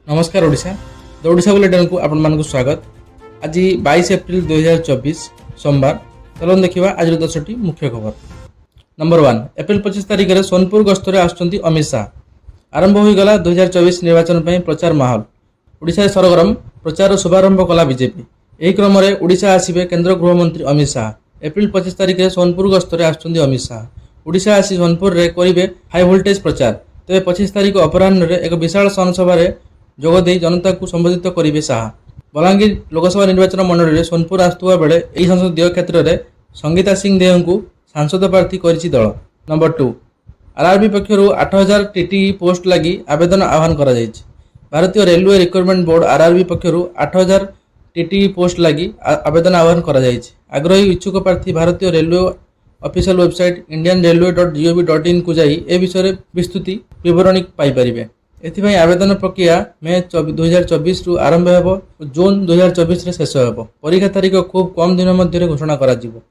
नमस्कार Odisha the Odisha bulletin को आपण मानक स्वागत। आज 22 एप्रिल 2024 सोमवार। चलो देखा आज 10टी मुख्य खबर। नंबर 1, एप्रिल 25 तारिख में सोनपुर गस्तर आसुच्चंती अमित शाह। आरंभ हो गला 2024 निर्वाचन पर प्रचार माहौल। ओडिशा सरगरम प्रचार शुभारंभ कला बीजेपी। यही क्रम में ओडिशा आसिबे केंद्र गृहमंत्री अमित शाह। एप्रिल 25 तारिख में सोनपुर गस्तर आसुच्चंती अमित शाह। ओडिशा आसी सोनपुर रे करिवे हाई वोल्टेज प्रचार। तेरे 25 तारिख अपराह्न एक विशाल जनसभा जोगदे जनता को संबोधित करेंगे शाह। बलांगीर लोकसभा निर्वाचन मंडल में सोनपुर आसुवा बेले यह संसदीय क्षेत्र में संगीता सिंह देव को सांसद प्रार्थी करिछि दल। नंबर 2, आरआरबी पक्षर 8000 टीटी पोस्ट लगी आवेदन आह्वान करा जायछि। भारतीय रेलवे रिक्रुटमेंट बोर्ड आरआरबी पक्षर 8000 टीटी पोस्ट लगी आवेदन आह्वान करा जायछि। आग्रही इच्छुक प्रार्थी भारतीय रेलवे ऑफिशियल वेबसाइट indianrailway.gov.in को जाई ए विषय विस्तृति विवरणी पाई परिबे। एथिपाई आवेदन प्रक्रिया मे 2024 रु आरंभ हेबो, जून 2024 रे शेष हेबो। परीक्षा तारीख खूब कम दिन मध्य घोषणा करा जिवो।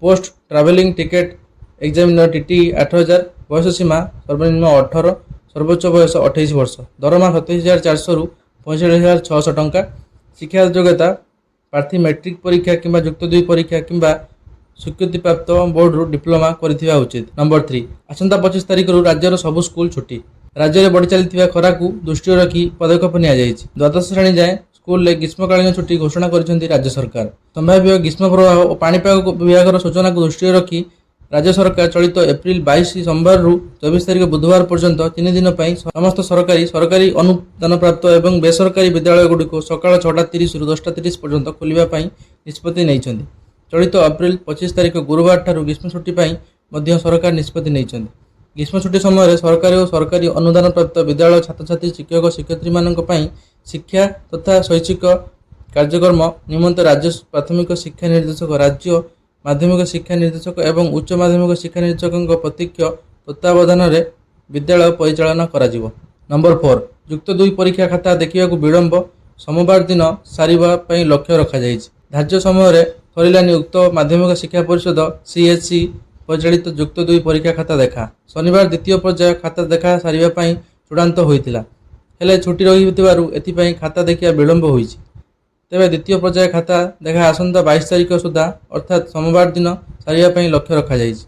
Post travelling ticket examiner TT 8000, बयस सीमा सर्वनिम्न 18, सर्वोच्च बयस 28 वर्ष, दरमा 27400 रु 65600 टंका। शिक्षा योग्यता प्रार्थी मैट्रिक परीक्षा किंबा युक्त 2 परीक्षा किंबा स्वीकृति प्राप्त बोर्ड रु डिप्लोमा करिथिबा उचित। नंबर 3, आसंता 25 तारिख रु राज्यर सब स्कूल छुट्टी। राज्य में बढ़ी चलती खरा को दृष्टि रखी पदक्षेप नि द्वादश श्रेणी जाए स्कूल में ग्रीष्मकालीन छुट्टी घोषणा कर राज्य सरकार। संभाव्य ग्रीष्म प्रवाह और पाणीपाग विभाग सूचना को दृष्टि रखी राज्य सरकार चलित एप्रिल 22 सोमवार रु 24 तारिख बुधवार पर्यंत 3 दिन पर समस्त सरकारी अनुदान प्राप्त और बेसरकारी विद्यालय गुड़िक सकाल 6:30 रु 10:30 पर्यंत खोलने निष्पत्ति नहीं। चलित एप्रिल 25 तारिख गुरुवार ठारू ग्रीष्म छुट्टी पर सरकार निष्पत्ति नहीं। ग्रीष्म छुट्टी समय सरकारी और सरकारी अनुदान प्राप्त विद्यालय छात्र छात्री शिक्षक शिक्षयित्री मानक शिक्षा तथा शैक्षिक कार्यक्रम निमंत राज्य प्राथमिक शिक्षा निर्देशक, राज्य माध्यमिक शिक्षा निर्देशक एवं उच्च माध्यमिक शिक्षा निर्देशक प्रत्यक्ष तत्वावधान में विद्यालय परिचालना करा जिवो। नंबर 4, युक्त 2 परीक्षा खाता देखा विलंब सोमवार दिन सारिबा पई लक्ष्य रखा जायछि। धार्य समय सरिलानी उक्त माध्यमिक शिक्षा परिषद CHC परिचालित युक्त 2 परीक्षा खाता देखा। शनिवार द्वितीय पर्याय खाता देखा सारिबा पई चूड़ांत होइतिला, हेले छुट्टी रहिथिबारु एथिपई खाता देखिया विलंब होइछि। तेबे द्वितीय पर्याय खाता देखा आसंता 22 तारिख सुधा अर्थात सोमवार दिन सारिबा पई लक्ष्य रखा जायछि।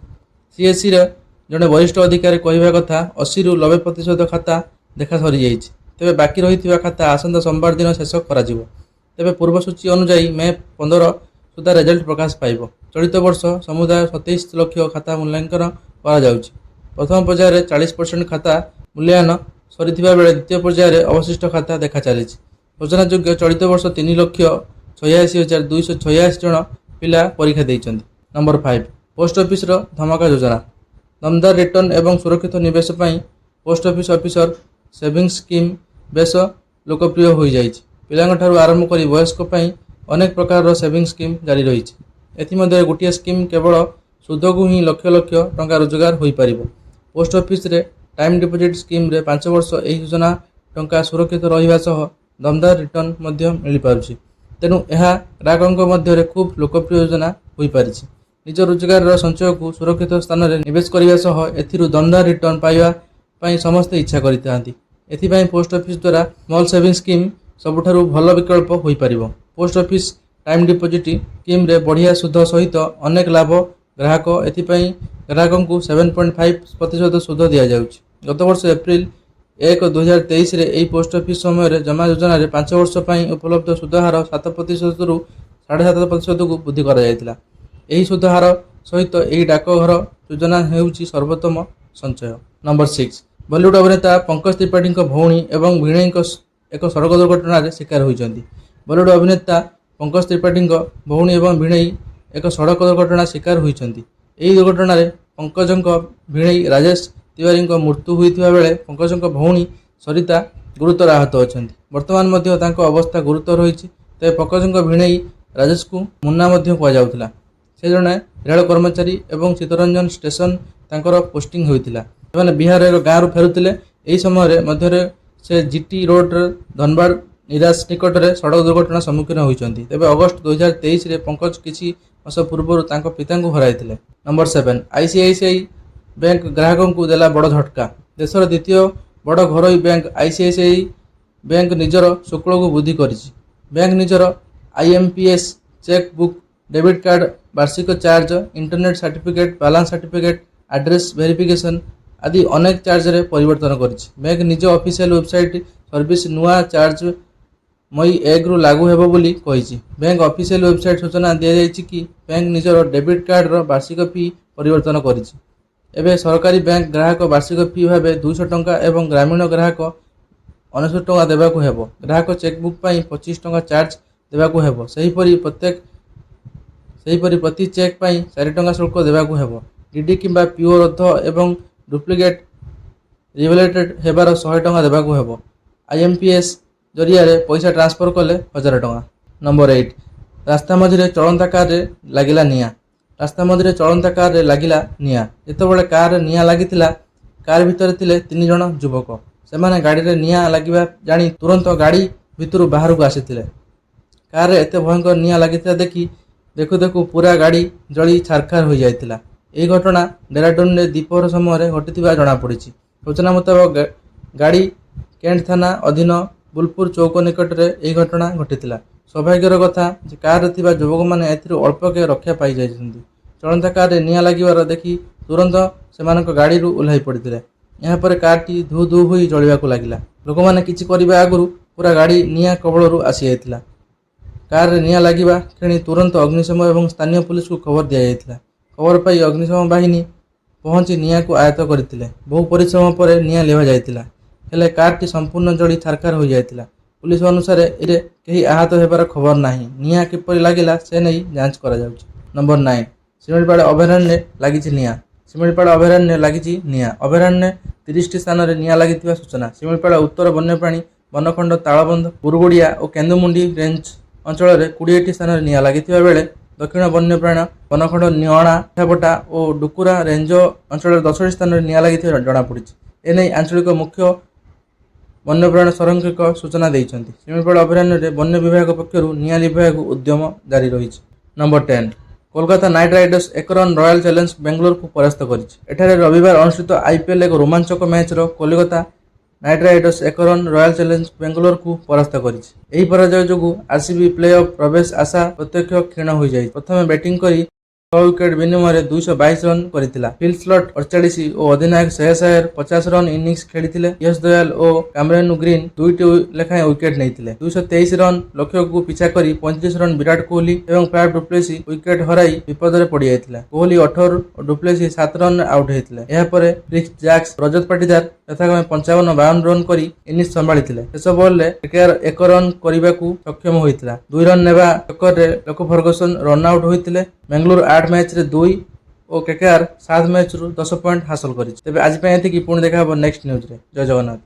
CSC रे जड़े वरिष्ठ अधिकारी कहवा कथा 80 रु 90% खाता देखा सरी जायछि। तेबे बाकी रहिथिबा खाता आसंता सोमवार दिन शेष करा जिवो। तेबे पूर्व सूची अनुसार मे 15 सुधा रिजल्ट प्रकाश पाइब। चलित वर्ष समुदाय 27 लाख खाता मूल्यांकन करा जाउछि। प्रथम पर्यायर 40% खाता मूल्यांकन सरीथिबा बेले द्वितीय पर्यायर अवशिष्ट खाता देखा चलीछि। सूचनायोग्य चलित वर्ष 3,86,286 जन पिला परीक्षा देइछन्ति। नंबर 5, पोस्ट ऑफिस रो धमाका योजना। दमदार रिटर्न एवं सुरक्षित निवेश पई post office officer saving scheme base लोकप्रिय हो जाइछि। पिलांठारु आरंभ करी वयस्क पई अनेक प्रकार सेविंग स्कीम जारी रही। एथिमध्य गोटे स्कीम केवल सुध को ही लक्ष लक्ष टंका रोजगार हो पारिबो। पोस्ट ऑफिस रे टाइम डिपोजिट स्कीम रे 5 वर्ष एही योजना टंका सुरक्षित रहिबा सह दमदार रिटर्न मध्य मिली पारुछि। तेनु एहा ग्राहकଙ୍କ मध्य खूब लोकप्रिय योजना हो पारिछि। निज रोजगार संचय को सुरक्षित स्थान रे निवेश करिबा सह एथिरु दमदार रिटर्न पाइबा पई समस्त इच्छा करितांती। एथिपई पोस्ट ऑफिस द्वारा स्मॉल सेविंग स्कीम सबुठारु भल विकल्प हो पारिबो। Post office time deposit scheme रे बढ़िया सुध सहित अनेक लाभ ग्राहक एथिपई ग्राहकों को 7.5% सुध दिया जाउछि। गत वर्ष एप्रिल 1, 2023 रे एही पोस्ट ऑफिस समय रे जमा योजना रे 5 वर्ष पई उपलब्ध सुध हार 7% रु 7.5% को वृद्धि करा जायतिला। एही सुध हार सहित एही डाकघर योजना हेउछि सर्वोत्तम संचय। नंबर 6, बॉलीवुड अभिनेता पंकज त्रिपाठी भौणी एवं भिणेई एक सड़क दुर्घटना रे शिकार होइछन्ति। बॉलीवुड अभिनेता पंकज त्रिपाठी भौणी एवं भिणेई एक सड़क दुर्घटना शिकार होइछन्ति। एही दुर्घटना रे पंकजଙ୍କ भिणेई राजेश तिवारी मृत्यु होइथिबा बेले पंकजଙ୍କ भौणी सरिता गुरुतर आहत अछन्ति। वर्तमान मध्य तांको अवस्था गुरुतर रहिछि। तेबे पंकजଙ୍କ भिणेई राजेश को मुन्ना मध्य कुआ जाउथिला। से जने रेल कर्मचारी एवं चित्तरंजन स्टेशन तांकर पोस्टिंग होइथिला। ସେମାନେ बिहार रो गाँव फेरुथिले। एही समय मध्य से GT रोड धनबाद निराश निकट में सड़क दुर्घटना सम्मुखीन होइछन्ति। तेबे अगस्त 2023 रे पंकज किछि मास पूर्व तांको पिता को हराइथिले। नंबर 7, ICICI बैंक ग्राहकों को देला बड़ झटका। देशर द्वितीय बड़ घरोई बैंक ICICI ବ୍ୟାଙ୍କ ନିଜର ଶୁଳ୍କକୁ ବୃଦ୍ଧି କରିଛି। ବ୍ୟାଙ୍କ ନିଜର IMPS, cheque book, debit card, ବାର୍ଷିକ charge, internet certificate, balance certificate, address verification ଆଦି ଅନେକ ଚାର୍ଜରେ ପରିବର୍ତ୍ତନ କରିଛି। ବ୍ୟାଙ୍କ ନିଜ ଅଫିସିଆଲ ୱେବସାଇଟ୍ ସର୍ଭିସ ନୂଆ ଚାର୍ଜ ମଇ 1ରୁ ଲାଗୁ ହେବ ବୋଲି କହିଛି। ବ୍ୟାଙ୍କ ଅଫିସିଆଲ ୱେବସାଇଟ୍ ସୂଚନା ଦିଆଯାଇଛି କି ବ୍ୟାଙ୍କ ନିଜର ଡେବିଟ୍ କାର୍ଡ଼ର ବାର୍ଷିକ ଫି ପରିବର୍ତ୍ତନ କରିଛି। ଏବେ ସରକାରୀ ବ୍ୟାଙ୍କ ଗ୍ରାହକ ବାର୍ଷିକ ଫି ଭାବେ 200 ଟଙ୍କା ଏବଂ ଗ୍ରାମୀଣ ଗ୍ରାହକ 69 ଟଙ୍କା ଦେବାକୁ ହେବ। ଗ୍ରାହକ ଚେକବୁକ୍ ପାଇଁ 25 ଟଙ୍କା ଚାର୍ଜ ଦେବାକୁ ହେବ। ସେହିପରି ପ୍ରତି ଚେକ୍ ପାଇଁ 4 ଟଙ୍କା ଶୁଳ୍କ ଦେବାକୁ ହେବ। ଡିଡି କିମ୍ବା ପିଓ ରଦ୍ଦ ଏବଂ ଡୁପ୍ଲିକେଟ୍ ରିଭେଲେଟେଡ୍ ହେବାର 100 ଟଙ୍କା ଦେବାକୁ ହେବ। IMPS ଜରିଆରେ ପଇସା ଟ୍ରାନ୍ସଫର କଲେ 1000 ଟଙ୍କା। ନମ୍ବର 8, ରାସ୍ତା ମଝିରେ ଚଳନ୍ତା କାରରେ ଲାଗିଲା ନିଆଁ। ରାସ୍ତା ମଝିରେ ଚଳନ୍ତା କାରରେ ଲାଗିଲା ନିଆଁ। ଯେତେବେଳେ କାରରେ ନିଆଁ ଲାଗିଥିଲା, କାର ଭିତରେ ଥିଲେ 3 ଜଣ ଯୁବକ। ସେମାନେ ଗାଡ଼ିରେ ନିଆଁ ଲାଗିବା ଜାଣି ତୁରନ୍ତ ଗାଡ଼ି ଭିତରୁ ବାହାରକୁ ଆସିଥିଲେ। କାରରେ ଏତେ ଭୟଙ୍କର ନିଆଁ ଲାଗିଥିଲା ଦେଖୁ ଦେଖୁ ପୁରା ଗାଡ଼ି ଜଳି ଛାରଖାର ହୋଇଯାଇଥିଲା। ଏହି ଘଟଣା ଡେରାଡୁନରେ ଦ୍ୱିପହର ସମୟରେ ଘଟିଥିବା ଜଣାପଡ଼ିଛି। ସୂଚନା ମୁତାବକ ଗାଡ଼ି କେଣ୍ଟ ଥାନା ଅଧୀନ ବୁଲପୁର ଚୌକ ନିକଟରେ ଏହି ଘଟଣା ଘଟିଥିଲା। ସୌଭାଗ୍ୟର କଥା ଯେ କାରରେ ଥିବା ଯୁବକମାନେ ଏଥିରୁ ଅଳ୍ପକେ ରକ୍ଷା ପାଇଯାଇଛନ୍ତି। ଚଳନ୍ତା କାରରେ ନିଆଁ ଲାଗିବାର ଦେଖି ତୁରନ୍ତ ସେମାନଙ୍କ ଗାଡ଼ିରୁ ଓହ୍ଲାଇ ପଡ଼ିଥିଲେ। ଏହାପରେ କାରଟି ଧୁ ଧୁ ହୋଇ ଜଳିବାକୁ ଲାଗିଲା। ଲୋକମାନେ କିଛି କରିବା ଆଗରୁ ପୁରା ଗାଡ଼ି ନିଆଁ କବଳରୁ ଆସିଯାଇଥିଲା। କାରରେ ନିଆଁ ଲାଗିବା କ୍ଷଣି ତୁରନ୍ତ ଅଗ୍ନିଶମ ଏବଂ ସ୍ଥାନୀୟ ପୁଲିସକୁ ଖବର ଦିଆଯାଇଥିଲା। ଖବର ପାଇ ଅଗ୍ନିଶମ ବାହିନୀ ପହଞ୍ଚି ନିଆଁକୁ ଆୟତ୍ତ କରିଥିଲେ। ବହୁ ପରିଶ୍ରମ ପରେ ନିଆଁ ଲିଭାଯାଇଥିଲା, ହେଲେ କାରଟି ସମ୍ପୂର୍ଣ୍ଣ ଜଳି ଛାରଖାର ହୋଇଯାଇଥିଲା। ପୁଲିସ ଅନୁସାରେ ଏଥିରେ କେହି ଆହତ ହେବାର ଖବର ନାହିଁ। ନିଆଁ କିପରି ଲାଗିଲା ସେ ନେଇ ଯାଞ୍ଚ କରାଯାଉଛି। ନମ୍ବର 9, ଶିମିଳିପାଳ ଅଭୟାରଣ୍ୟରେ ଲାଗିଛି ନିଆଁ। ଶିମିଳିପାଳ ଅଭୟାରଣ୍ୟରେ ଲାଗିଛି ନିଆଁ। ଅଭୟାରଣ୍ୟରେ 30ଟି ସ୍ଥାନରେ ନିଆଁ ଲାଗିଥିବା ସୂଚନା। ଶିମିଳିପାଳ ଉତ୍ତର ବନ୍ୟପ୍ରାଣୀ ବନଖଣ୍ଡ ତାଳବନ୍ଧ, ବୁରୁଗୁଡିଆ ଓ କେନ୍ଦୁମୁଣ୍ଡି ରେଞ୍ଜ ଅଞ୍ଚଳରେ 20ଟି ସ୍ଥାନରେ ନିଆଁ ଲାଗିଥିବା ବେଳେ ଦକ୍ଷିଣ ବନ୍ୟପ୍ରାଣୀ ବନଖଣ୍ଡ ନିଅଣା, ମିଠାପଟା ଓ ଡୁକୁରା ରେଞ୍ଜ ଅଞ୍ଚଳରେ 10ଟି ସ୍ଥାନରେ ନିଆଁ ଲାଗିଥିବା ଜଣାପଡ଼ିଛି। ଏନେଇ ଆଞ୍ଚଳିକ ମୁଖ୍ୟ ବନ୍ୟପ୍ରାଣୀ ସଂରକ୍ଷକ ସୂଚନା ଦେଇଛନ୍ତି। ଶିମିଳିପାଳ ଅଭୟାରଣ୍ୟରେ ବନ ବିଭାଗ ପକ୍ଷରୁ ନିଆଁ ଲିଭାଇବାକୁ ଉଦ୍ୟମ ଜାରି ରହିଛି। Number 10, Kolkata knight riders 1 run royal challenge ବେଙ୍ଗାଲୁରୁକୁ ପରାସ୍ତ କରିଛି। ଏଠାରେ ରବିବାର ଅନୁଷ୍ଠିତ IPL ଏକ ରୋମାଞ୍ଚକ ମ୍ୟାଚର Kolkata knight riders 1 run royal challenge ବେଙ୍ଗାଲୁରୁକୁ ପରାସ୍ତ କରିଛି। ଏହି ପରାଜୟ ଯୋଗୁଁ RCB ପ୍ଲେ-ଅଫ୍ ପ୍ରବେଶ ଆଶା ପ୍ରତ୍ୟକ୍ଷ କ୍ଷୀଣ ହୋଇଯାଇଛି। ପ୍ରଥମେ ବ୍ୟାଟିଂ କରି 6 ୱିକେଟ୍ ବିନିମୟରେ 222 ରନ୍ କରିଥିଲା। ଫିଲ୍ ସ୍ଲଟ୍ 48 ଓ ଅଧିନାୟକ ଶ୍ରେୟସ ଆୟର 50 ରନ୍ ଇନିଂସ ଖେଳିଥିଲେ। ୟଶ ଦୟାଲ ଓ କାମେରୁନ୍ ଗ୍ରୀନ୍ 2ଟି ଲେଖାଏଁ ୱିକେଟ୍ ନେଇଥିଲେ। 223 ରନ୍ ଲକ୍ଷ୍ୟକୁ ପିଛା କରି 35 ରନ୍ ବିରାଟ କୋହଲି ଏବଂ ଫ୍ୟାଫ୍ ଡୁପ୍ଲେସି ୱିକେଟ୍ ହରାଇ ବିପଦରେ ପଡ଼ିଯାଇଥିଲା। କୋହଲି 18 ଓ ଡୁପ୍ଲେସି 7 ରନ୍ରେ ଆଉଟ୍ ହୋଇଥିଲେ। ଏହାପରେ କ୍ରିସ୍ ଜାକ୍ସ, ରଜତ ପାଟିଦାର ଯଥାକ୍ରମେ 55 ଓ 52 ରନ୍ କରି ଇନିଂସ ସମ୍ଭାଳିଥିଲେ। ଶେଷ ବଲରେ କେକେଆର 1 ରନ୍ କରିବାକୁ ସକ୍ଷମ ହୋଇଥିଲା। 2 ରନ୍ ନେବା ଚକ୍କରରେ ଲୋକ ଫର୍ଗୁସନ୍ ରନ୍ ଆଉଟ୍ ହୋଇଥିଲେ। ବେଙ୍ଗାଲୁରୁ 8 ମ୍ୟାଚରେ 2 ଓ କେକେଆର 7 ମ୍ୟାଚରୁ 10 ପଏଣ୍ଟ ହାସଲ କରିଛି। ତେବେ ଆଜି ପାଇଁ ଏତିକି। ପୁଣି ଦେଖା ହେବ ନେକ୍ସଟ ନ୍ୟୁଜରେ। ଜୟ ଜଗନ୍ନାଥ।